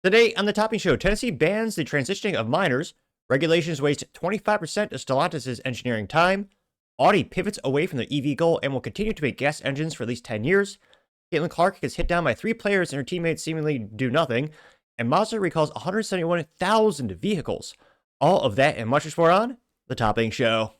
Today on the Topping Show, Tennessee bans the transitioning of minors. Regulations waste 25% of Stellantis' engineering time. Audi pivots away from their EV goal and will continue to make gas engines for at least 10 years. Caitlin Clark gets hit down by 3 players and her teammates seemingly do nothing. And Mazda recalls 171,000 vehicles. All of that and much more on the Topping Show.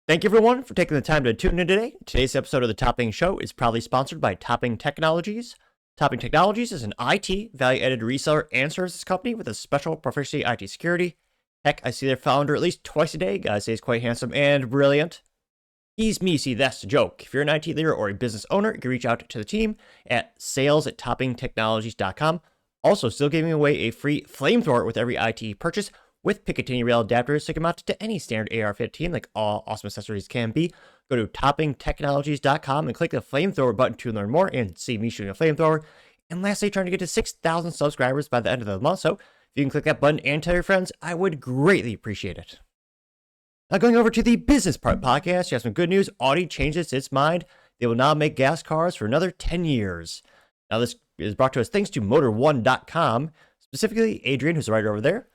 Thank you, everyone, for taking the time to tune in today. Today's episode of the Topping Show is proudly sponsored by Topping Technologies. Topping Technologies is an IT value-added reseller and services company with a special proficiency IT security. Heck, I see their founder at least twice a day. Guy says quite handsome and brilliant. He's me, see, that's the joke. If you're an IT leader or a business owner, you can reach out to the team at sales@toppingtechnologies.com. Also, still giving away a free Flamethrower with every IT purchase, with Picatinny rail adapters so you can mount it to any standard AR-15 like all awesome accessories can be. Go to toppingtechnologies.com and click the Flamethrower button to learn more and see me shooting a flamethrower. And lastly, trying to get to 6,000 subscribers by the end of the month, so if you can click that button and tell your friends, I would greatly appreciate it. Now going over to the business part podcast, you have some good news. Audi changes its mind. They will now make gas cars for another 10 years. Now this is brought to us thanks to Motor1.com, specifically Adrian, who's the writer over there.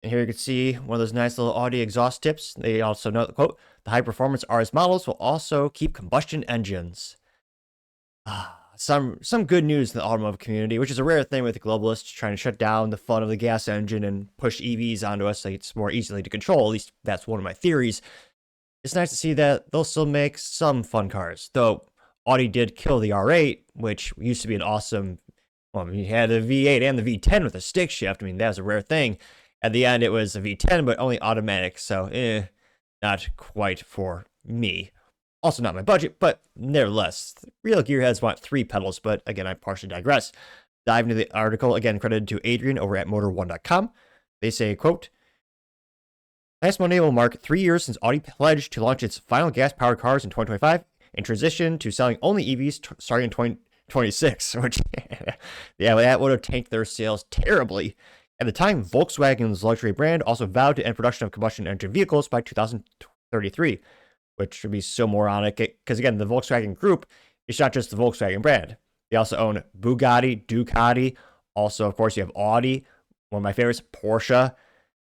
And here you can see one of those nice little Audi exhaust tips. They also note, quote, the high-performance RS models will also keep combustion engines. Some good news in the automotive community, which is a rare thing with the globalists trying to shut down the fun of the gas engine and push EVs onto us so it's more easily to control. At least that's one of my theories. It's nice to see that they'll still make some fun cars, though Audi did kill the R8, which used to be an awesome, well, you had the V8 and the V10 with a stick shift. I mean, that was a rare thing. At the end, it was a V10, but only automatic, so not quite for me. Also not my budget, but nevertheless, real gearheads want 3 pedals, but again, I partially digress. Dive into the article, again, credited to Adrian over at Motor1.com. They say, quote, last Monday will mark 3 years since Audi pledged to launch its final gas-powered cars in 2025 and transition to selling only EVs starting in 2026, which, yeah, that would have tanked their sales terribly. At the time, Volkswagen's luxury brand also vowed to end production of combustion engine vehicles by 2033, which would be so moronic because, again, the Volkswagen Group is not just the Volkswagen brand. They also own Bugatti, Ducati. Also, of course, you have Audi, one of my favorites, Porsche.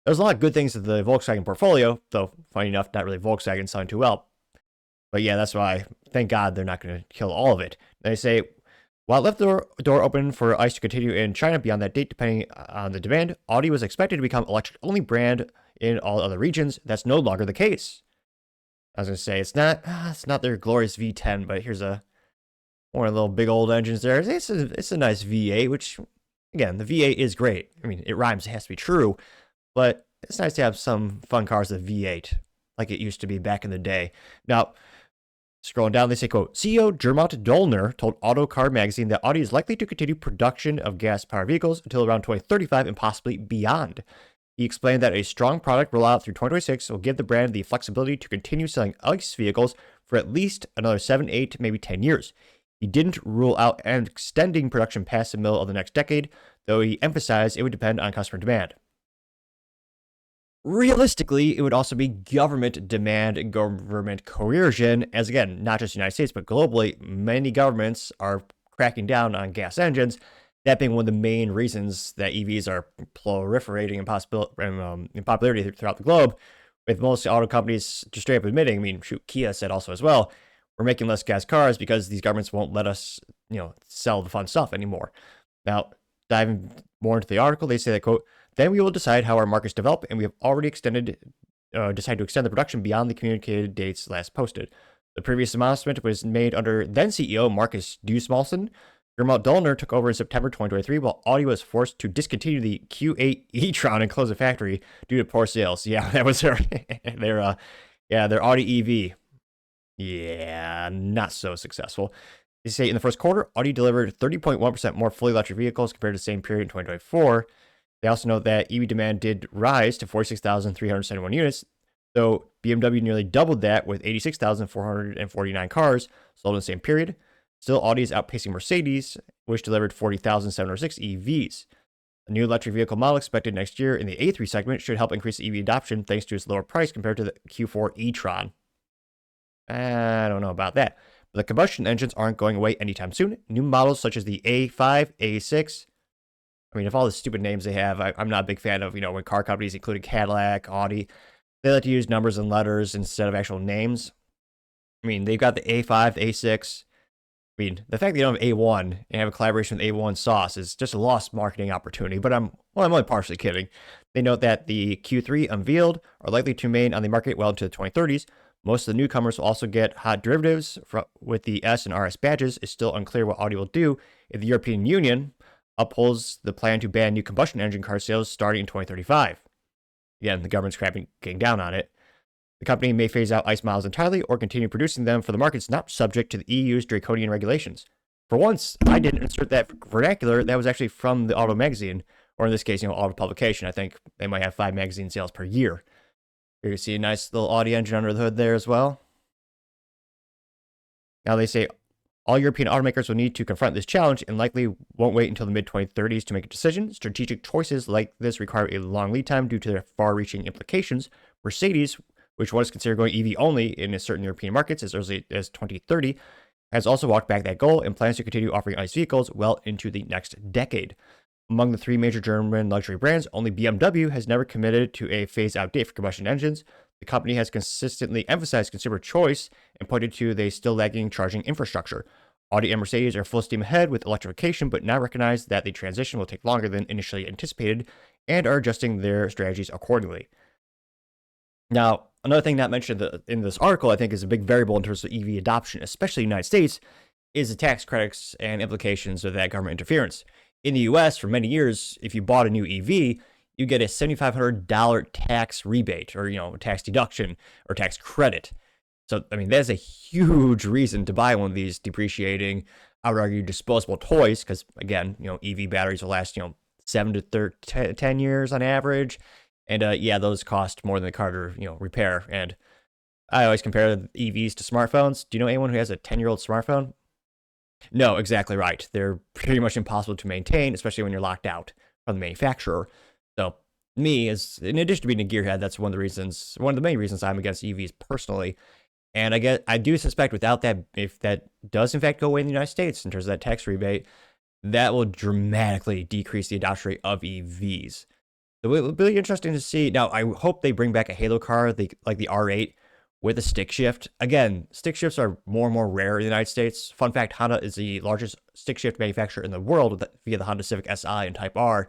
There's a lot of good things in the Volkswagen portfolio, though, funny enough, not really Volkswagen selling too well. But yeah, that's why, thank God, they're not going to kill all of it. They say, while it left the door open for ICE to continue in China beyond that date, depending on the demand, Audi was expected to become electric-only brand in all other regions. That's no longer the case. I was going to say, it's not their glorious V10, but here's one of the little big old engines there. It's a nice V8, which, again, the V8 is great. I mean, it rhymes, it has to be true, but it's nice to have some fun cars with V8, like it used to be back in the day. Now, scrolling down, they say, quote, CEO Gernot Dollner told Autocar magazine that Audi is likely to continue production of gas-powered vehicles until around 2035 and possibly beyond. He explained that a strong product rollout through 2026 will give the brand the flexibility to continue selling ICE vehicles for at least another 7, 8, maybe 10 years. He didn't rule out extending production past the middle of the next decade, though he emphasized it would depend on customer demand. Realistically, it would also be government demand and government coercion, as again, not just the United States, but globally, many governments are cracking down on gas engines, that being one of the main reasons that EVs are proliferating in popularity throughout the globe, with most auto companies just straight up admitting, I mean, shoot, Kia said also as well, we're making less gas cars because these governments won't let us, sell the fun stuff anymore. Now, diving more into the article, they say that, quote, then we will decide how our markets develop, and we have already decided to extend the production beyond the communicated dates last posted. The previous announcement was made under then CEO Marcus Dusmalson. Gernot Dollner took over in September 2023, while Audi was forced to discontinue the Q8 e-tron and close the factory due to poor sales. Yeah, that was their Audi EV. Yeah, not so successful. They say in the first quarter, Audi delivered 30.1% more fully electric vehicles compared to the same period in 2024. They also note that EV demand did rise to 46,371 units, though BMW nearly doubled that with 86,449 cars sold in the same period. Still, Audi is outpacing Mercedes, which delivered 40,706 EVs. A new electric vehicle model expected next year in the A3 segment should help increase EV adoption thanks to its lower price compared to the Q4 e-tron. I don't know about that. But the combustion engines aren't going away anytime soon. New models such as the A5, A6, I mean, of all the stupid names they have, I'm not a big fan of, when car companies, including Cadillac, Audi, they like to use numbers and letters instead of actual names. I mean, they've got the A5, A6. I mean, the fact that you don't have A1 and have a collaboration with A1 Sauce is just a lost marketing opportunity, but I'm only partially kidding. They note that the Q3 unveiled are likely to remain on the market well into the 2030s. Most of the newcomers will also get hot derivatives with the S and RS badges. It's still unclear what Audi will do if the European Union upholds the plan to ban new combustion engine car sales starting in 2035. Again, the government's cracking down on it. The company may phase out ICE models entirely or continue producing them for the markets not subject to the EU's draconian regulations. For once, I didn't insert that vernacular. That was actually from the Auto magazine, or in this case, Auto publication. I think they might have 5 magazine sales per year. Here you see a nice little Audi engine under the hood there as well. Now they say all European automakers will need to confront this challenge and likely won't wait until the mid-2030s to make a decision. Strategic choices like this require a long lead time due to their far-reaching implications. Mercedes, which was considered going EV only in certain European markets as early as 2030, has also walked back that goal and plans to continue offering ICE vehicles well into the next decade. Among the 3 major German luxury brands, only BMW has never committed to a phase-out date for combustion engines. The company has consistently emphasized consumer choice and pointed to the still lagging charging infrastructure. Audi and Mercedes are full steam ahead with electrification, but now recognize that the transition will take longer than initially anticipated and are adjusting their strategies accordingly. Now, another thing not mentioned in this article, I think, is a big variable in terms of EV adoption, especially in the United States, is the tax credits and implications of that government interference. In the US, for many years, if you bought a new EV, you get a $7,500 tax rebate or, tax deduction or tax credit. So, I mean, that's a huge reason to buy one of these depreciating, I would argue, disposable toys because, again, EV batteries will last, 7 to 10 years on average. And, those cost more than the car to, repair. And I always compare EVs to smartphones. Do you know anyone who has a 10-year-old smartphone? No, exactly right. They're pretty much impossible to maintain, especially when you're locked out from the manufacturer. So me, in addition to being a gearhead, that's one of the main reasons I'm against EVs personally. And I do suspect without that, if that does in fact go away in the United States in terms of that tax rebate, that will dramatically decrease the adoption rate of EVs. So it will be interesting to see. Now, I hope they bring back a Halo car like the R8 with a stick shift. Again, stick shifts are more and more rare in the United States. Fun fact, Honda is the largest stick shift manufacturer in the world via the Honda Civic Si and Type R.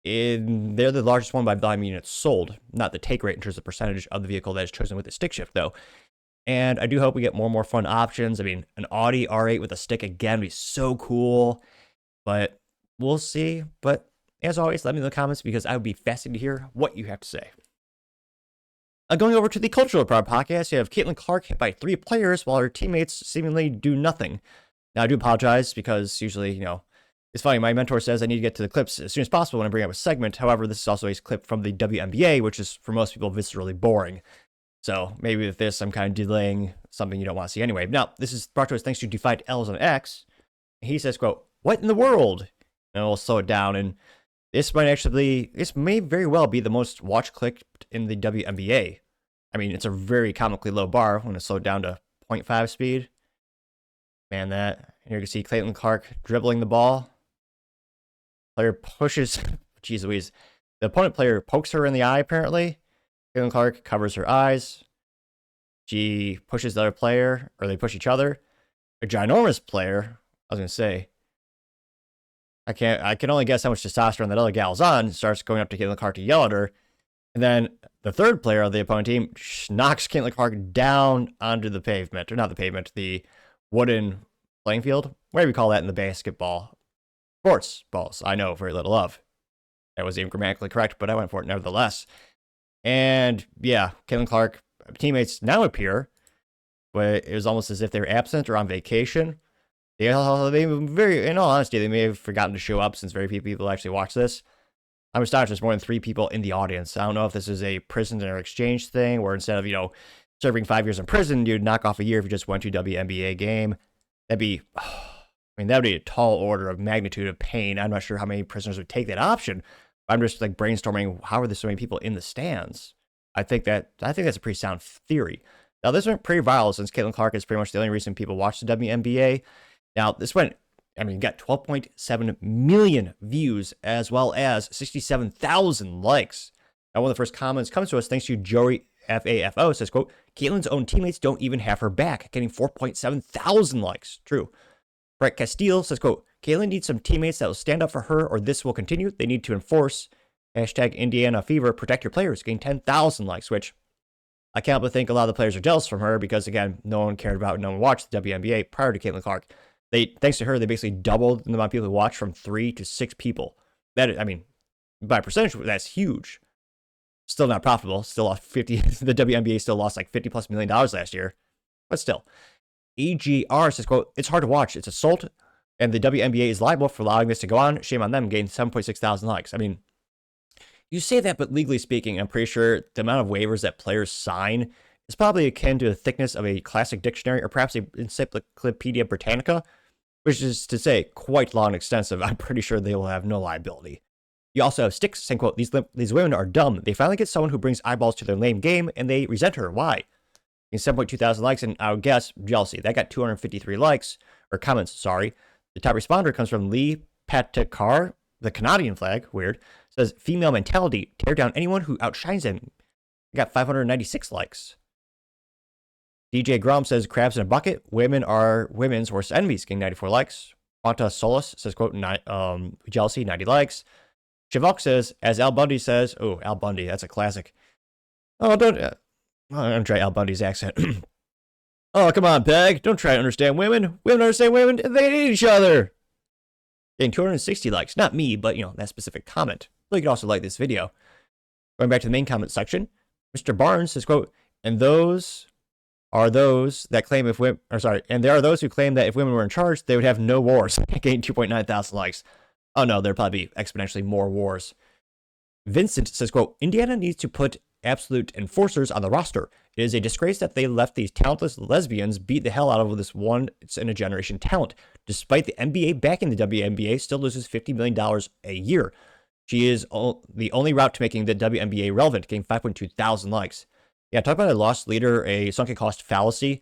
They're the largest one by volume units sold, not the take rate in terms of percentage of the vehicle that is chosen with the stick shift, though. And I do hope we get more and more fun options. I mean, an Audi R8 with a stick again would be so cool, but we'll see. But as always, let me know in the comments because I would be fascinated to hear what you have to say. Going over to the Cultural Proud podcast, you have Caitlin Clark hit by 3 players while her teammates seemingly do nothing. Now, I do apologize because usually, it's funny. My mentor says I need to get to the clips as soon as possible when I bring up a segment. However, this is also a clip from the WNBA, which is, for most people, viscerally boring. So maybe with this, I'm kind of delaying something you don't want to see anyway. Now, this is brought to us thanks to Defied L's on X. He says, quote, "What in the world?" And we'll slow it down. And this may very well be the most watch clicked in the WNBA. I mean, it's a very comically low bar when it's slowed down to 0.5 speed. Man, here you can see Caitlin Clark dribbling the ball. Player pushes, geez Louise. The opponent player pokes her in the eye, apparently. Caitlin Clark covers her eyes. She pushes the other player, or they push each other. A ginormous player, I was going to say. I can only guess how much testosterone that other gal's on. Starts going up to Caitlin Clark to yell at her. And then the third player of the opponent team knocks Caitlin Clark down onto the pavement. Or not the pavement, the wooden playing field. Whatever you call that in the basketball. Sports balls, I know very little of. That wasn't even grammatically correct, but I went for it nevertheless. And yeah, Caitlin Clark teammates now appear, but it was almost as if they were absent or on vacation. In all honesty, they may have forgotten to show up since very few people actually watch this. I'm astonished there's more than 3 people in the audience. I don't know if this is a prisoner exchange thing where instead of, serving 5 years in prison, you'd knock off a year if you just went to a WNBA game. That'd be I mean, that would be a tall order of magnitude of pain. I'm not sure how many prisoners would take that option. I'm just like brainstorming, how are there so many people in the stands? I think that's a pretty sound theory. Now, this went pretty viral since Caitlin Clark is pretty much the only reason people watch the WNBA. Now, this went, got 12.7 million views as well as 67,000 likes. Now, one of the first comments comes to us thanks to Joey FAFO, says, quote, Caitlin's own teammates don't even have her back, getting 4.7 thousand likes. True. Brett Castile says, quote, Caitlin needs some teammates that will stand up for her or this will continue. They need to enforce hashtag Indiana Fever, protect your players, getting 10,000 likes, which I can't but think a lot of the players are jealous from her because, again, no one cared about, no one watched the WNBA prior to Caitlin Clark. Thanks to her, they basically doubled the amount of people who watched from 3 to 6 people. That, by percentage, that's huge. Still not profitable. Still lost 50. The WNBA still lost like $50+ million last year, but still. EGR says, quote, it's hard to watch. It's assault, and the WNBA is liable for allowing this to go on. Shame on them, gained 7.6 thousand likes. You say that, but legally speaking, I'm pretty sure the amount of waivers that players sign is probably akin to the thickness of a classic dictionary or perhaps an Encyclopedia Britannica, which is to say quite long and extensive. I'm pretty sure they will have no liability. You also have Sticks saying, quote, these women are dumb. They finally get someone who brings eyeballs to their lame game, and they resent her. Why? 7.2 thousand likes, and I would guess jealousy. That got 253 likes, or comments, sorry. The top responder comes from Lee Patekar, the Canadian flag, weird, says, female mentality, tear down anyone who outshines them. Got 596 likes. DJ Grom says, crabs in a bucket, women are women's worst enemies, getting 94 likes. Quanta Solus says, quote, jealousy, 90 likes. Chivok says, as Al Bundy says, oh, Al Bundy, that's a classic. Oh, don't... I'm going to try Al Bundy's accent. Oh, come on, Peg. Don't try to understand women. Women understand women, and they hate each other. Getting 260 likes. Not me, but, that specific comment. But you can also like this video. Going back to the main comment section, Mr. Barnes says, quote, and those are those that claim and there are those who claim that if women were in charge, they would have no wars. Getting 2.9 thousand likes. Oh, no, there'd probably be exponentially more wars. Vincent says, quote, Indiana needs to put absolute enforcers on the roster. It is a disgrace that they left these talentless lesbians beat the hell out of this once-in-a-generation talent. Despite the NBA backing the WNBA, still loses $50 million a year. She is the only route to making the WNBA relevant, getting 5.2 thousand likes. Yeah, talk about a lost leader, a sunken cost fallacy.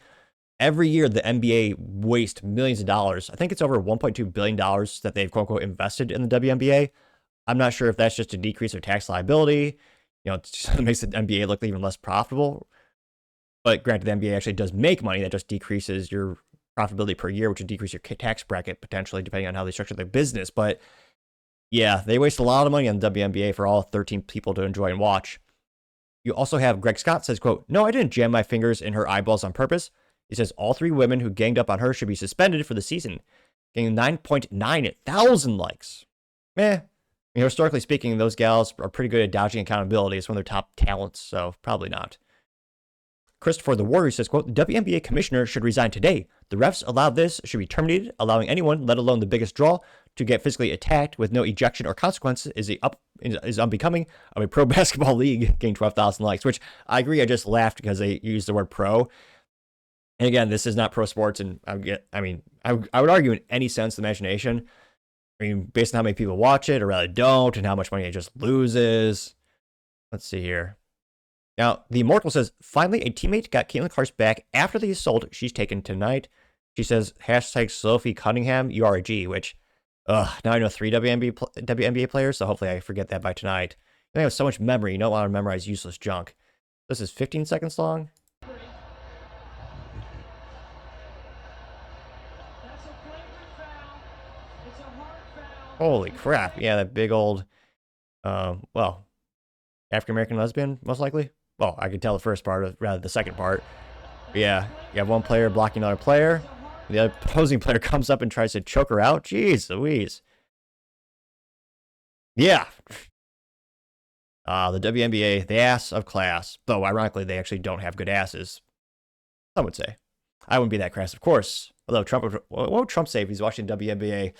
Every year, the NBA wastes millions of dollars. I think it's over $1.2 billion that they've, quote-unquote, invested in the WNBA. I'm not sure if that's just a decrease of tax liability. It just makes the NBA look even less profitable. But granted, the NBA actually does make money. That just decreases your profitability per year, which would decrease your tax bracket potentially, depending on how they structure their business. But yeah, they waste a lot of money on the WNBA for all 13 people to enjoy and watch. You also have Greg Scott says, quote, no, I didn't jam my fingers in her eyeballs on purpose. He says all 3 women who ganged up on her should be suspended for the season, getting 9.9 thousand likes. Historically speaking, those gals are pretty good at dodging accountability. It's one of their top talents, so probably not. Christopher the Warrior says, quote, the WNBA commissioner should resign today. The refs allowed this should be terminated. Allowing anyone, let alone the biggest draw, to get physically attacked with no ejection or consequences is unbecoming of a pro basketball league, getting 12,000 likes, which I agree. I just laughed because they used the word pro. And again, this is not pro sports, and I would argue in any sense of the imagination. Based on how many people watch it or rather don't, and how much money it just loses. Let's see here. Now, the Immortal says, finally, a teammate got Caitlin Clark's back after the assault she's taken tonight. She says, hashtag Sophie Cunningham, you are a G, which, now I know 3 WNBA players, so hopefully I forget that by tonight. I have so much memory, you don't want to memorize useless junk. This is 15 seconds long. Holy crap. Yeah, that big old, African-American lesbian, most likely. Well, I could tell the first part, rather the second part. But yeah, you have one player blocking another player. The opposing player comes up and tries to choke her out. Jeez Louise. Yeah. The WNBA, the ass of class. Though, ironically, they actually don't have good asses. Some would say. I wouldn't be that crass, of course. Although what would Trump say if he's watching WNBA?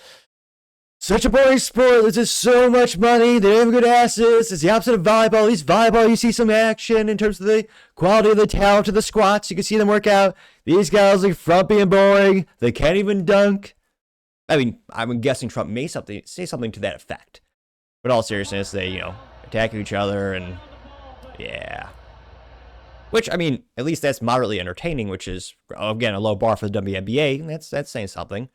Such a boring sport. There's just so much money. They don't have good asses. It's the opposite of volleyball. At least volleyball, you see some action in terms of the quality of the talent of the squats. You can see them work out. These guys are frumpy and boring. They can't even dunk. I mean, I'm guessing Trump may say something to that effect. But in all seriousness, they, attack each other and yeah. Which, I mean, at least that's moderately entertaining, which is, again, a low bar for the WNBA. That's saying something.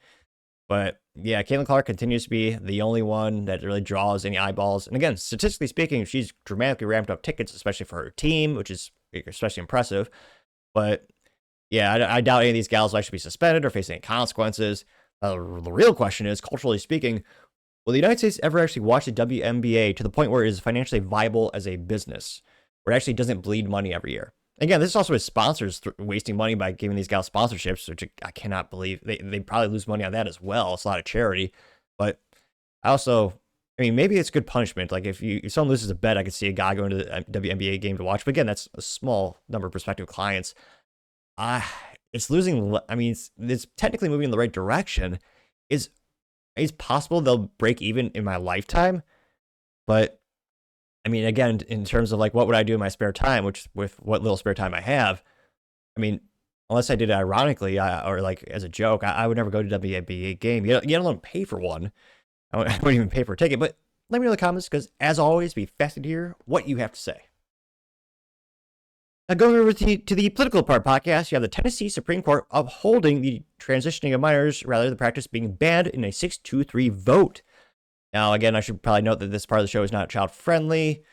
But yeah, Caitlin Clark continues to be the only one that really draws any eyeballs. And again, statistically speaking, she's dramatically ramped up tickets, especially for her team, which is especially impressive. But yeah, I doubt any of these gals will actually be suspended or face any consequences. The real question is, culturally speaking, will the United States ever actually watch the WNBA to the point where it is financially viable as a business, where it actually doesn't bleed money every year? Again, this is also with sponsors wasting money by giving these gals sponsorships, which I cannot believe. They probably lose money on that as well. It's a lot of charity. But I mean, maybe it's good punishment. Like if someone loses a bet, I could see a guy going to the WNBA game to watch. But again, that's a small number of prospective clients. It's losing. I mean, it's technically moving in the right direction. It's possible they'll break even in my lifetime. But I mean, again, in terms of like, what would I do in my spare time, which with what little spare time I have, I mean, unless I did it ironically or like as a joke, I would never go to WNBA game. You don't want to pay for one. I wouldn't even pay for a ticket. But let me know in the comments because, as always, be fascinated to hear what you have to say. Now, going over to the political part podcast, you have the Tennessee Supreme Court upholding the transitioning of minors, rather the practice being banned in a 6-2-3 vote. Now, again, I should probably note that this part of the show is not child-friendly,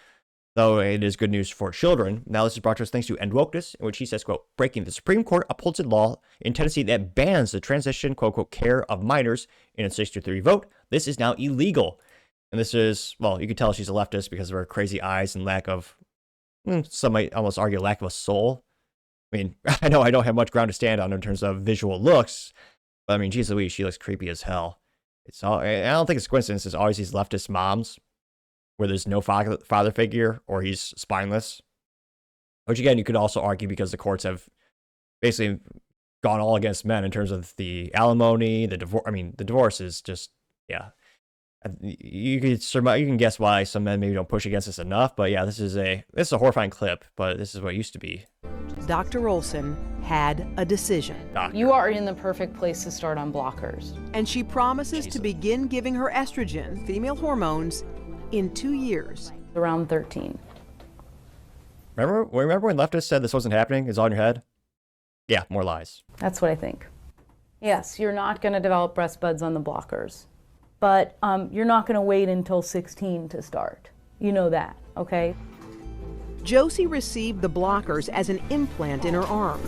though it is good news for children. Now, this is brought to us thanks to End Wokeness, in which he says, quote, breaking the Supreme Court upholds a law in Tennessee that bans the transition, quote, quote, care of minors in a 6-3 vote. This is now illegal. And this is, well, you can tell she's a leftist because of her crazy eyes and lack of, some might almost argue, lack of a soul. I mean, I know I don't have much ground to stand on in terms of visual looks, but I mean, geez Louise, she looks creepy as hell. I don't think it's coincidence. It's always these leftist moms where there's no father figure or he's spineless. Which again, you could also argue because the courts have basically gone all against men in terms of the alimony, the divorce. I mean, the divorce is just, yeah. You can guess why some men maybe don't push against this enough, but yeah, this is a horrifying clip, but this is what it used to be. Dr. Olson had a decision. You are in the perfect place to start on blockers. And she promises to begin giving her estrogen, female hormones, in 2 years. Around 13. Remember when leftists said this wasn't happening? It's all in your head? Yeah, more lies. That's what I think. Yes, you're not going to develop breast buds on the blockers, but you're not going to wait until 16 to start. You know that, okay? Josie received the blockers as an implant in her arm.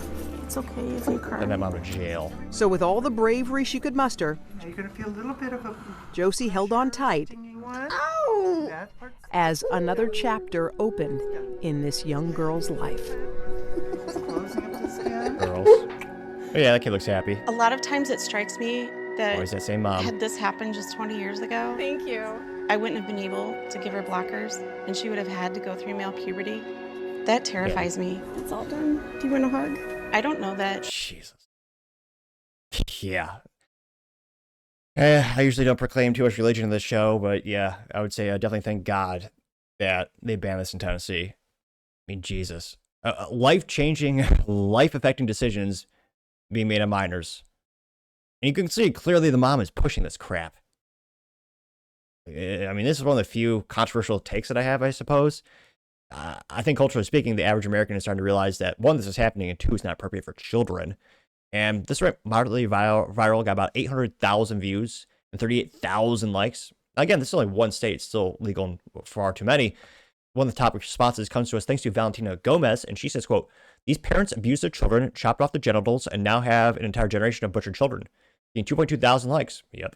It's okay if you cry. And I'm out of jail. So with all the bravery she could muster, you're going to feel a little bit of a... Josie held on tight as another chapter opened in this young girl's life. Girls. Oh, yeah, that kid looks happy. A lot of times it strikes me that, always that same mom. Had this happened just 20 years ago, thank you, I wouldn't have been able to give her blockers, and she would have had to go through male puberty. That terrifies me. It's all done. Do you want a hug? I don't know that. Jesus. Yeah. I usually don't proclaim too much religion in this show, but yeah, I would say I definitely thank God that they banned this in Tennessee. I mean, Jesus. Life-changing, life-affecting decisions being made on minors. And you can see clearly the mom is pushing this crap. I mean, this is one of the few controversial takes that I have, I suppose. I think culturally speaking, the average American is starting to realize that, one, this is happening, and two, it's not appropriate for children. And this went moderately viral, got about 800,000 views and 38,000 likes. Again, this is only one state. It's still legal in far too many. One of the top responses comes to us thanks to Valentina Gomez, and she says, quote, these parents abused their children, chopped off the genitals, and now have an entire generation of butchered children. Getting 2.2 thousand likes. Yep.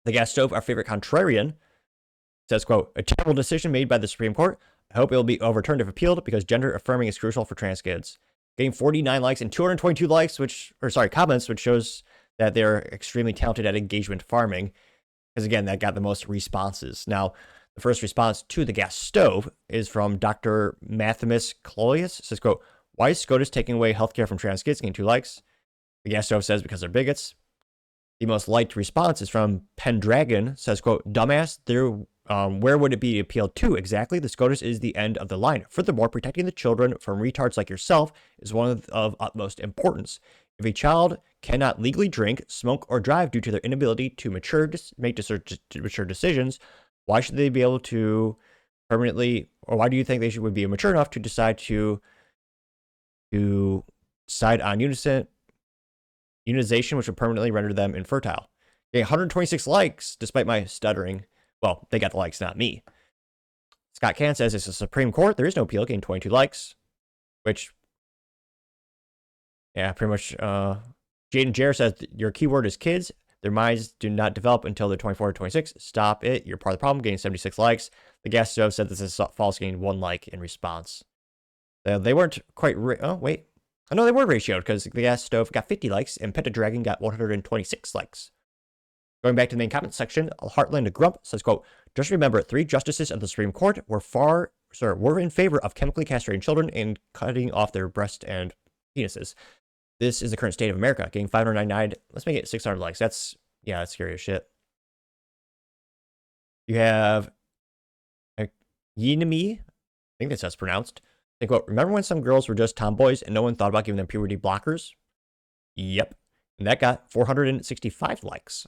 The gas stove, our favorite contrarian, says, quote, a terrible decision made by the Supreme Court. I hope it will be overturned if appealed because gender affirming is crucial for trans kids. Getting 49 likes and 222 comments, which shows that they're extremely talented at engagement farming. Because again, that got the most responses. Now, the first response to the gas stove is from Dr. Mathimus Cloyus. It says, quote, why is SCOTUS taking away healthcare from trans kids? Getting 2 likes. The gas stove says because they're bigots. The most liked response is from Pendragon. Says, quote, dumbass, where would it be appealed to exactly? The SCOTUS is the end of the line. Furthermore, protecting the children from retards like yourself is one of utmost importance. If a child cannot legally drink, smoke, or drive due to their inability to make mature decisions, why should they be able to permanently, or why do you think would be mature enough to decide on unitization, which would permanently render them infertile? Okay, 126 likes, despite my stuttering. Well, they got the likes, not me. Scott Can says it's a Supreme Court. There is no appeal, getting 22 likes, which, yeah, pretty much. Jaden Jarrett says your keyword is kids. Their minds do not develop until they're 24 or 26. Stop it. You're part of the problem, getting 76 likes. The gas stove said this is false, getting 1 like in response. They weren't quite. Oh, wait. I know they were ratioed because the gas stove got 50 likes and Pentadragon got 126 likes. Going back to the main comment section, Heartland Grump says, quote, just remember, 3 justices of the Supreme Court were in favor of chemically castrating children and cutting off their breasts and penises. This is the current state of America, getting 599. Let's make it 600 likes. That's scary as shit. You have Yinami, I think that's how it's pronounced. They quote, remember when some girls were just tomboys and no one thought about giving them puberty blockers? Yep. And that got 465 likes.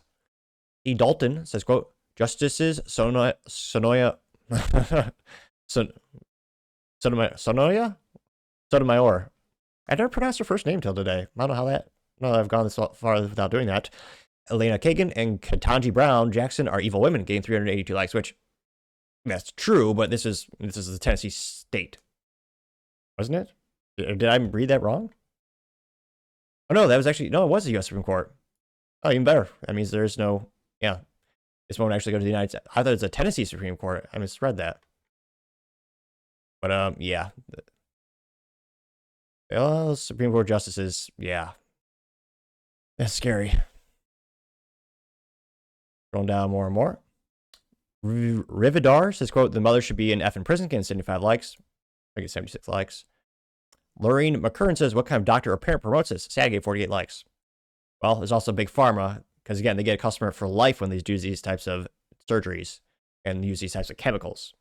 E. Dalton says, quote, Justices Sonoya Sotomayor. I never pronounced her first name till today. I don't know how I've gone this far without doing that. Elena Kagan and Ketanji Brown Jackson are evil women, getting 382 likes, which that's true, but this is the Tennessee state. Wasn't it? Did I read that wrong? Oh no, it was the U.S. Supreme Court. Oh, even better. That means there's no, this won't actually go to the United States. I thought it was a Tennessee Supreme Court. I misread that. But yeah. Well, Supreme Court justices, yeah. That's scary. Scrolling down more and more. Rividar says, quote, the mother should be in effing prison, getting 75 likes. I get 76 likes. Lorraine McCurran says, what kind of doctor or parent promotes this? Sad gave 48 likes. Well, there's also Big Pharma, because again, they get a customer for life when they do these types of surgeries and use these types of chemicals.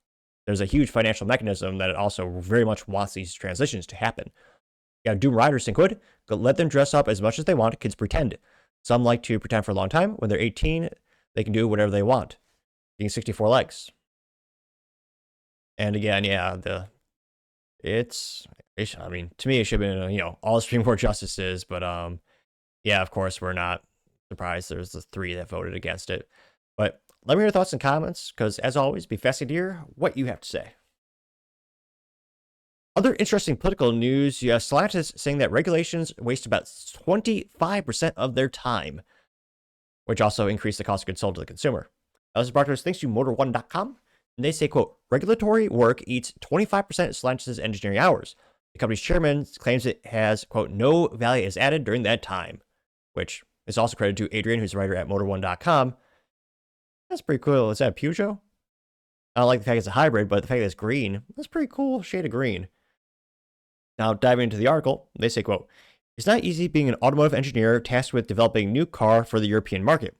There's a huge financial mechanism that it also very much wants these transitions to happen. Yeah, Doom Riders think would let them dress up as much as they want. Kids pretend. Some like to pretend for a long time. When they're 18, they can do whatever they want. Getting 64 likes. And again, yeah, to me, it should have been, all the Supreme Court justices, but yeah, of course, we're not surprised there's the 3 that voted against it. But let me know your thoughts and comments, because as always, be fascinated to hear what you have to say. Other interesting political news, you have Stellantis saying that regulations waste about 25% of their time, which also increase the cost of goods sold to the consumer. This is brought to us thanks to Motor1.com, and they say, quote, regulatory work eats 25% of Stellantis' engineering hours. The company's chairman claims it has, quote, no value is added during that time, which is also credited to Adrian, who's a writer at Motor1.com. That's pretty cool. Is that a Peugeot? I don't like the fact it's a hybrid, but the fact that it's green, that's pretty cool shade of green. Now, diving into the article, they say, quote, it's not easy being an automotive engineer tasked with developing a new car for the European market.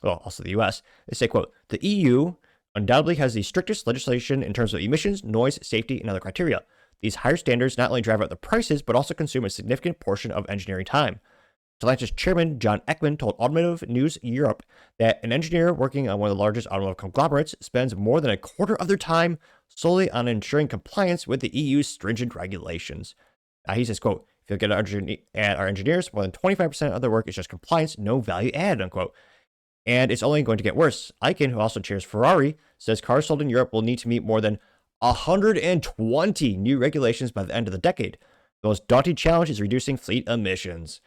Well, also the US. They say, quote, the EU undoubtedly has the strictest legislation in terms of emissions, noise, safety, and other criteria. These higher standards not only drive up the prices, but also consume a significant portion of engineering time. Stellantis chairman John Ekman told Automotive News Europe that an engineer working on one of the largest automotive conglomerates spends more than a quarter of their time solely on ensuring compliance with the EU's stringent regulations. He says, quote, if you look at our engineers, more than 25% of their work is just compliance, no value added, unquote. And it's only going to get worse. Eichen, who also chairs Ferrari, says cars sold in Europe will need to meet more than 120 new regulations by the end of the decade. The most daunting challenge is reducing fleet emissions.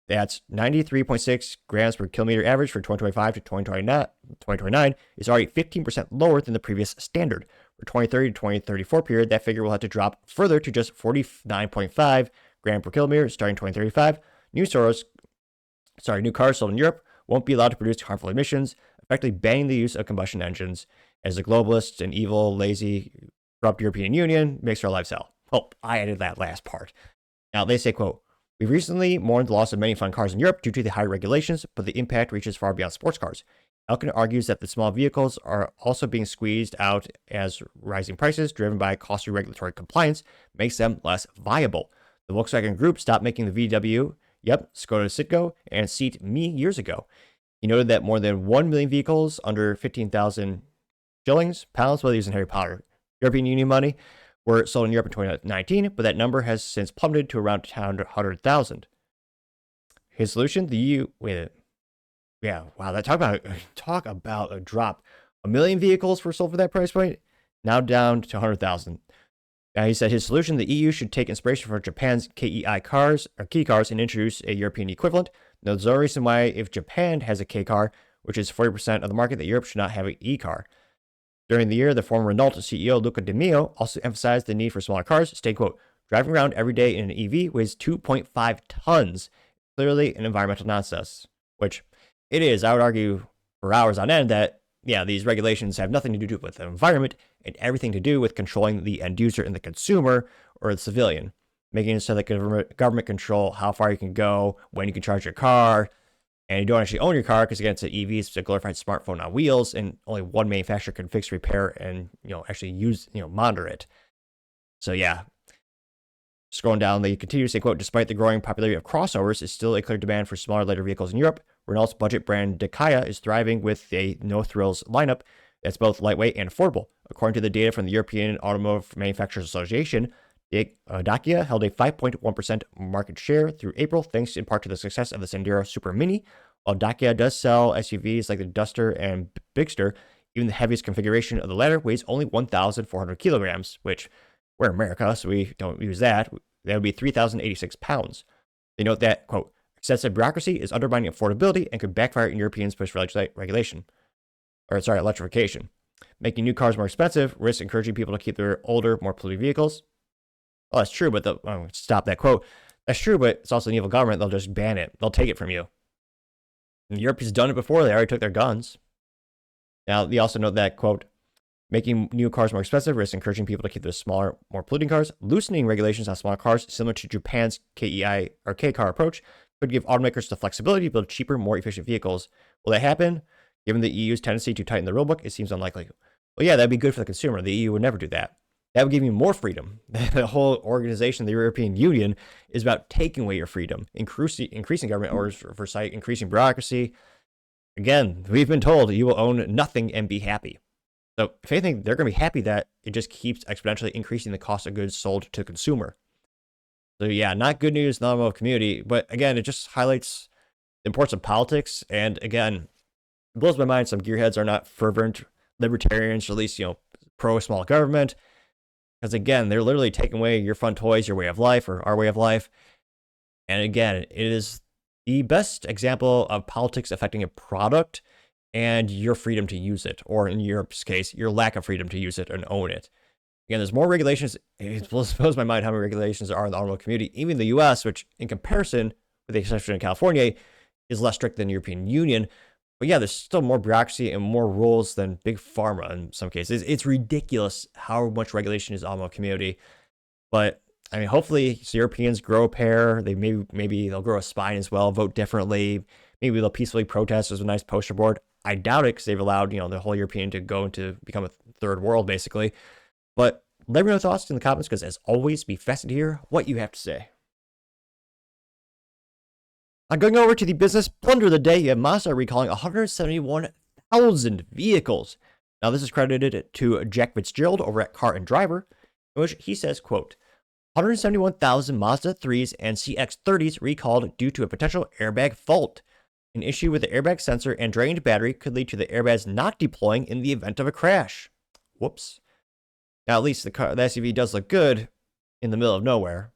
That's 93.6 grams per kilometer average for 2025 to 2029 is already 15% lower than the previous standard. For 2030 to 2034 period, that figure will have to drop further to just 49.5 gram per kilometer starting 2035. New cars sold in Europe won't be allowed to produce harmful emissions, effectively banning the use of combustion engines as the globalists and evil, lazy, corrupt European Union makes our lives hell. Oh, I added that last part. Now, they say, quote, we recently mourned the loss of many fun cars in Europe due to the high regulations, but the impact reaches far beyond sports cars. Elkin argues that the small vehicles are also being squeezed out as rising prices, driven by costly regulatory compliance, makes them less viable. The Volkswagen Group stopped making the VW Yep, Skoda Citgo and Seat Me years ago. He noted that more than 1 million vehicles under 15,000 shillings, pounds, whether using Harry Potter, European Union money, were sold in Europe in 2019, but that number has since plummeted to around 100,000. His solution, the EU, yeah, wow, talk about a drop. 1 million vehicles were sold for that price point, now down to 100,000. Now, he said his solution, the EU should take inspiration from Japan's KEI cars, or key cars, and introduce a European equivalent. There's no reason why, if Japan has a K car, which is 40% of the market, that Europe should not have an E car. During the year, the former Renault CEO Luca De Meo also emphasized the need for smaller cars, stating, quote, driving around every day in an EV weighs 2.5 tons. Clearly an environmental nonsense, which it is. I would argue for hours on end that, yeah, these regulations have nothing to do with the environment and everything to do with controlling the end user and the consumer or the civilian, making it so that government control how far you can go, when you can charge your car, and you don't actually own your car because, again, it's an EV, it's a glorified smartphone on wheels, and only one manufacturer can fix, repair, and, actually use, monitor it. So, yeah. Scrolling down, they continue to say, quote, despite the growing popularity of crossovers, is still a clear demand for smaller, lighter vehicles in Europe. Renault's budget brand Dacia is thriving with a no-thrills lineup that's both lightweight and affordable. According to the data from the European Automotive Manufacturers Association, Dacia held a 5.1% market share through April, thanks in part to the success of the Sandero Super Mini. While Dacia does sell SUVs like the Duster and Bigster, even the heaviest configuration of the latter weighs only 1,400 kilograms, which we're in America, so we don't use that. That would be 3,086 pounds. They note that, quote, excessive bureaucracy is undermining affordability and could backfire in Europeans' push for electrification. Making new cars more expensive risks encouraging people to keep their older, more polluting vehicles. Well, that's true, but stop that quote. That's true, but it's also an evil government. They'll just ban it. They'll take it from you. And Europe has done it before. They already took their guns. Now, they also note that, quote, making new cars more expensive risks encouraging people to keep their smaller, more polluting cars. Loosening regulations on smaller cars, similar to Japan's KEI or K car approach, could give automakers the flexibility to build cheaper, more efficient vehicles. Will that happen? Given the EU's tendency to tighten the rulebook, it seems unlikely. Well, yeah, that'd be good for the consumer. The EU would never do that. That would give you more freedom. The whole organization, the European Union, is about taking away your freedom, increasing government oversight, increasing bureaucracy. Again, we've been told you will own nothing and be happy. So if anything, they're going to be happy that it just keeps exponentially increasing the cost of goods sold to consumer. So yeah, not good news in the automotive community, but again, it just highlights the importance of politics. And again, it blows my mind some gearheads are not fervent libertarians, or at least, pro small government. Because again, they're literally taking away your fun toys, your way of life, or our way of life. And again, it is the best example of politics affecting a product and your freedom to use it, or in Europe's case, your lack of freedom to use it and own it. Again, there's more regulations. It blows my mind how many regulations there are in the automotive community. Even the U.S., which in comparison, with the exception of California, is less strict than the European Union. But yeah, there's still more bureaucracy and more rules than big pharma in some cases. It's ridiculous how much regulation is in the automotive community. But I mean, hopefully Europeans grow a pair. They maybe they'll grow a spine as well, vote differently. Maybe they'll peacefully protest as a nice poster board. I doubt it because they've allowed, the whole European to go into become a third world, basically. But let me know your thoughts in the comments because, as always, be fascinated to hear what you have to say. Going over to the business blunder of the day, you have Mazda recalling 171,000 vehicles. Now, this is credited to Jack Fitzgerald over at Car and Driver, in which he says, quote, 171,000 Mazda 3s and CX-30s recalled due to a potential airbag fault. An issue with the airbag sensor and drained battery could lead to the airbags not deploying in the event of a crash. Whoops. Now, at least the SUV does look good in the middle of nowhere.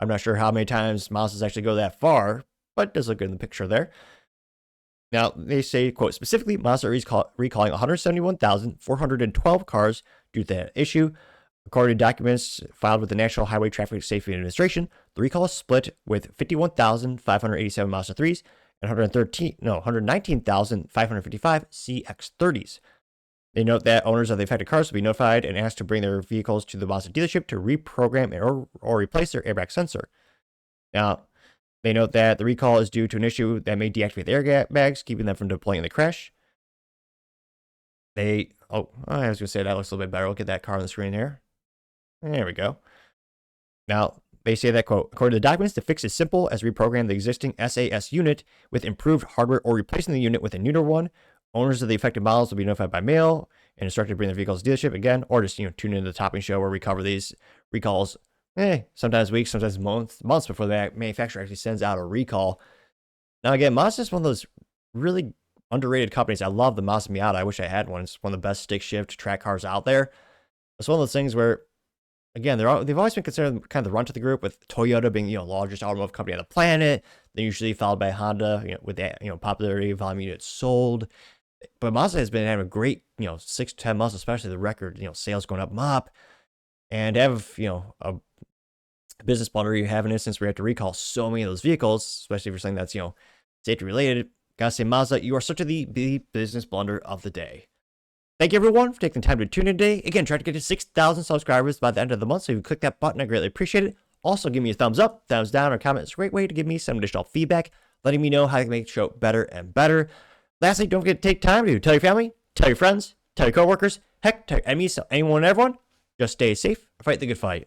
I'm not sure how many times Mazdas actually go that far, but it does look good in the picture there. Now, they say, quote, specifically, Mazda is recalling 171,412 cars due to that issue. According to documents filed with the National Highway Traffic Safety Administration, the recall is split with 51,587 Mazda 3s and 119,555 CX-30s. They note that owners of the affected cars will be notified and asked to bring their vehicles to the Mazda dealership to reprogram or replace their airbag sensor. Now, they note that the recall is due to an issue that may deactivate the airbags, keeping them from deploying in the crash. I was going to say that looks a little bit better. Look at that car on the screen here. There we go. Now, They say that, quote, according to the documents, the fix is simple as reprogram the existing SAS unit with improved hardware or replacing the unit with a newer one. Owners of the affected models will be notified by mail and instructed to bring their vehicles to the dealership again, or just, tune into the Topping Show where we cover these recalls, sometimes weeks, sometimes months before the manufacturer actually sends out a recall. Now, again, Mazda is one of those really underrated companies. I love the Mazda Miata. I wish I had one. It's one of the best stick shift track cars out there. It's one of those things where, again, they've always been considered kind of the runt of the group, with Toyota being, largest automotive company on the planet. Then usually followed by Honda, with that, popularity, volume units sold. But Mazda has been having a great, 6 to 10 months, especially the record, sales going up. And to have, a business blunder you have an instance where you have to recall so many of those vehicles, especially for something that's, safety related. Gotta say, Mazda, you are such the business blunder of the day. Thank you, everyone, for taking the time to tune in today. Again, try to get to 6,000 subscribers by the end of the month, so if you click that button, I greatly appreciate it. Also, give me a thumbs up, thumbs down, or comment. It's a great way to give me some additional feedback, letting me know how I can make the show better and better. Lastly, don't forget to take time to tell your family, tell your friends, tell your coworkers, heck, tell your enemies, tell anyone and everyone. Just stay safe, fight the good fight.